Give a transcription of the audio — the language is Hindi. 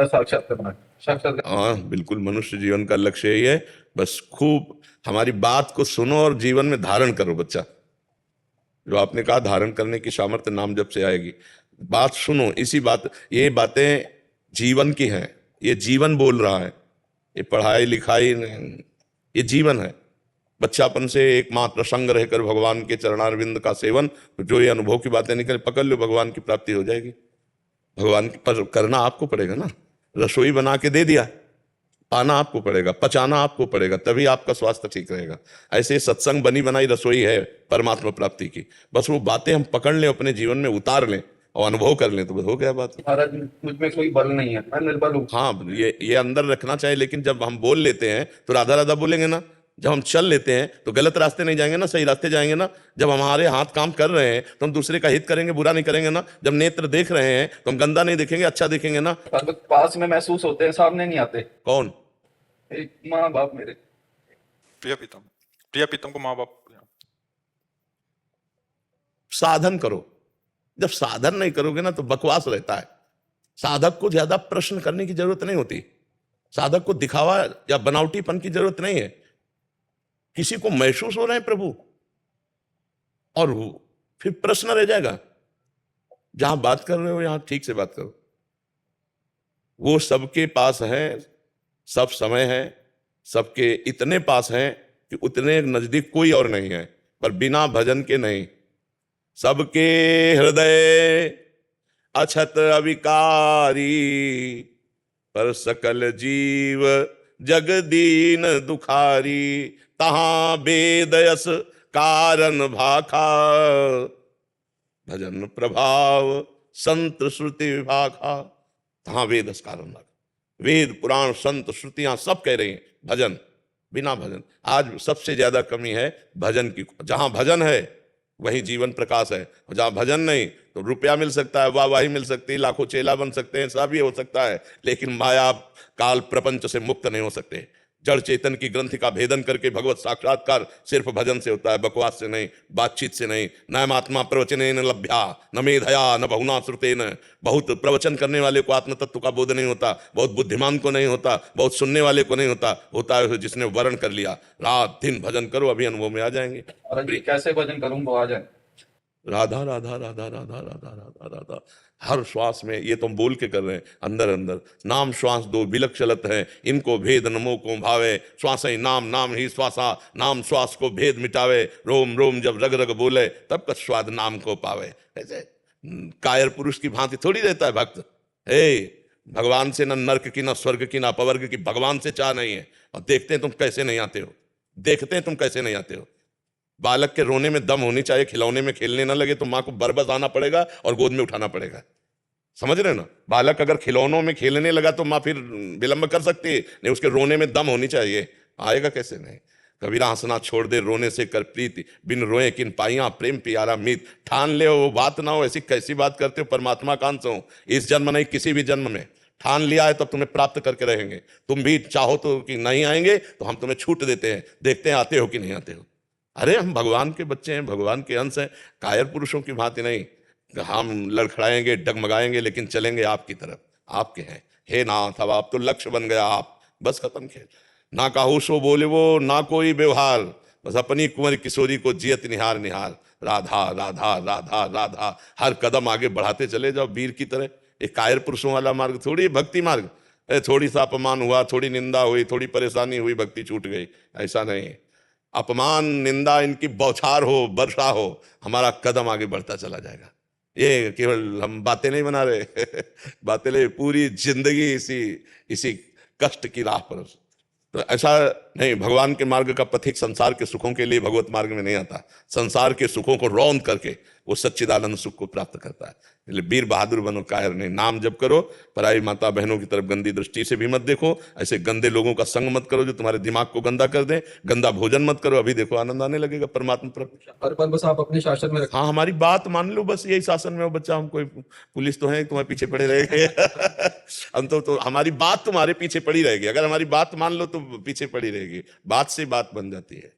साक्षात्कार साक्षात्कार। हाँ बिल्कुल, मनुष्य जीवन का लक्ष्य यही है। बस खूब हमारी बात को सुनो और जीवन में धारण करो। बच्चा, जो आपने कहा धारण करने की सामर्थ्य नाम जप से आएगी। बात सुनो, इसी बात, ये बातें जीवन की हैं। ये जीवन बोल रहा है, ये पढ़ाई लिखाई नहीं, ये जीवन है। बच्चापन से एकमात्र संग रहकर भगवान के चरणारविंद का सेवन, तो जो ये अनुभव की बातें निकल पकड़ लो, भगवान की प्राप्ति हो जाएगी। भगवान की पर करना आपको पड़ेगा ना। रसोई बना के दे दिया, पाना आपको पड़ेगा, पचाना आपको पड़ेगा, तभी आपका स्वास्थ्य ठीक रहेगा। ऐसे सत्संग बनी बनाई रसोई है परमात्मा प्राप्ति की। बस वो बातें हम पकड़ लें, अपने जीवन में उतार लें और अनुभव कर लें, तो बस हो गया बात। महाराज मुझ में कोई बल नहीं है, मैं निर्बल हूँ। हाँ, ये अंदर रखना चाहिए। लेकिन जब हम बोल लेते हैं तो राधा राधा बोलेंगे ना। जब हम चल लेते हैं तो गलत रास्ते नहीं जाएंगे ना, सही रास्ते जाएंगे ना। जब हमारे हाथ काम कर रहे हैं तो हम दूसरे का हित करेंगे, बुरा नहीं करेंगे ना। जब नेत्र देख रहे हैं तो हम गंदा नहीं देखेंगे, अच्छा देखेंगे ना। पास में महसूस होते हैं, सामने नहीं आते। कौन? माँ बाप मेरे। प्रिय प्रीतम को माँ बाप। साधन करो। जब साधन नहीं करोगे ना तो बकवास रहता है। साधक को ज्यादा प्रश्न करने की जरूरत नहीं होती। साधक को दिखावा या बनावटीपन की जरूरत नहीं है। किसी को महसूस हो रहे हैं प्रभु, और फिर प्रश्न रह जाएगा। जहां बात कर रहे हो यहां ठीक से बात करो। वो सबके पास है, सब समय है, सबके इतने पास है कि उतने नजदीक कोई और नहीं है, पर बिना भजन के नहीं। सबके हृदय अछत अविकारी, पर सकल जीव जगदीन दुखारी। तहां वेदयस कारण भाखा, भजन प्रभाव संत श्रुति विभाखा। तहां वेदस कारण भाखा। वेद पुराण संत श्रुतियां सब कह रही हैं भजन, बिना भजन। आज सबसे ज्यादा कमी है भजन की। जहां भजन है वही जीवन प्रकाश है। जहां भजन नहीं तो रुपया मिल सकता है, वाहवाही मिल सकती है, लाखों चेला बन सकते हैं, सब ये हो सकता है, लेकिन माया काल प्रपंच से मुक्त नहीं हो सकते। जड़ चेतन की ग्रंथि का भेदन करके भगवत साक्षात्कार सिर्फ भजन से होता है, बकवास से नहीं, बातचीत से नहीं। नयमात्मा प्रवचनेन लभ्या न मेधया न बहुना श्रुतेन। बहुत प्रवचन करने वाले को आत्म तत्व का बोध नहीं होता, बहुत बुद्धिमान को नहीं होता, बहुत सुनने वाले को नहीं होता। होता है जिसने वर्ण कर लिया। रात दिन भजन करो, अभी अनुभव में आ जाएंगे। अरे कैसे भजन करूं वो आ जाए। राधा राधा राधा राधा राधा राधा राधा, हर श्वास में। ये तुम बोल के कर रहे हैं, अंदर अंदर। नाम श्वास दो बिलक चलत है, इनको भेद नमो को भावे। श्वास ही नाम, नाम ही श्वासा, नाम श्वास को भेद मिटावे। रोम रोम जब रग रग बोले, तब का स्वाद नाम को पावे। ऐसे कायर पुरुष की भांति थोड़ी रहता है भक्त। भगवान से न नर्क की, न स्वर्ग की, न अपवर्ग की, भगवान से चाह नहीं है। और देखते हैं तुम कैसे नहीं आते हो, देखते हैं तुम कैसे नहीं आते हो। बालक के रोने में दम होनी चाहिए, खिलौने में खेलने ना लगे तो माँ को बरबस आना पड़ेगा और गोद में उठाना पड़ेगा। समझ रहे ना? बालक अगर खिलौनों में खेलने लगा तो माँ फिर विलंब कर सकती है, नहीं उसके रोने में दम होनी चाहिए। आएगा कैसे नहीं? कबीरा हंसना छोड़ दे, रोने से कर प्रीति, बिन रोए किन पाइया प्रेम प्यारा मीत। ठान ले वो बात ना हो, ऐसी कैसी बात करते हो? परमात्मा का अंश हो, इस जन्म नहीं किसी भी जन्म में। ठान लिया है तब तुम्हें प्राप्त करके रहेंगे। तुम भी चाहो तो कि नहीं आएंगे तो हम तुम्हें छूट देते हैं, देखते हैं आते हो कि नहीं आते हो। अरे हम भगवान के बच्चे हैं, भगवान के अंश हैं, कायर पुरुषों की भांति नहीं। हम लड़खड़ाएंगे, डगमगाएंगे, लेकिन चलेंगे आपकी तरफ। आपके हैं हे नाथ, अब आप तो लक्ष्य बन गया। आप बस खत्म खेल। ना काहू सो बोले वो, ना कोई व्यवहार, बस अपनी कुंवर किशोरी को जियत निहार निहार। राधा राधा राधा राधा, हर कदम आगे बढ़ाते चले जाओ वीर की तरह। एक कायर पुरुषों वाला मार्ग थोड़ी भक्ति मार्ग। थोड़ी सा अपमान हुआ, थोड़ी निंदा हुई, थोड़ी परेशानी हुई, भक्ति छूट गई, ऐसा नहीं। अपमान निंदा इनकी बौछार हो, वर्षा हो, हमारा कदम आगे बढ़ता चला जाएगा। ये केवल हम बातें नहीं बना रहे बातें ले, पूरी जिंदगी इसी कष्ट की राह पर। तो ऐसा नहीं, भगवान के मार्ग का पथिक संसार के सुखों के लिए भगवत मार्ग में नहीं आता। संसार के सुखों को रौंद करके वो सच्चिदानंद सुख को प्राप्त करता है। इसलिए वीर बहादुर बनो, कायर नहीं। नाम जप करो, पराई माता बहनों की तरफ गंदी दृष्टि से भी मत देखो। ऐसे गंदे लोगों का संग मत करो जो तुम्हारे दिमाग को गंदा कर दे। गंदा भोजन मत करो, अभी देखो आनंद आने लगेगा परमात्मा पर। बस आप अपने शासन में रखो। हाँ, हमारी बात मान लो, बस यही शासन में हो बच्चा। हम कोई पुलिस तो है तुम्हारे पीछे पड़े रहेंगे हम तो हमारी बात तुम्हारे पीछे पड़ी रहेगी। अगर हमारी बात मान लो तो पीछे पड़ी रहेगी। बात से बात बन जाती है।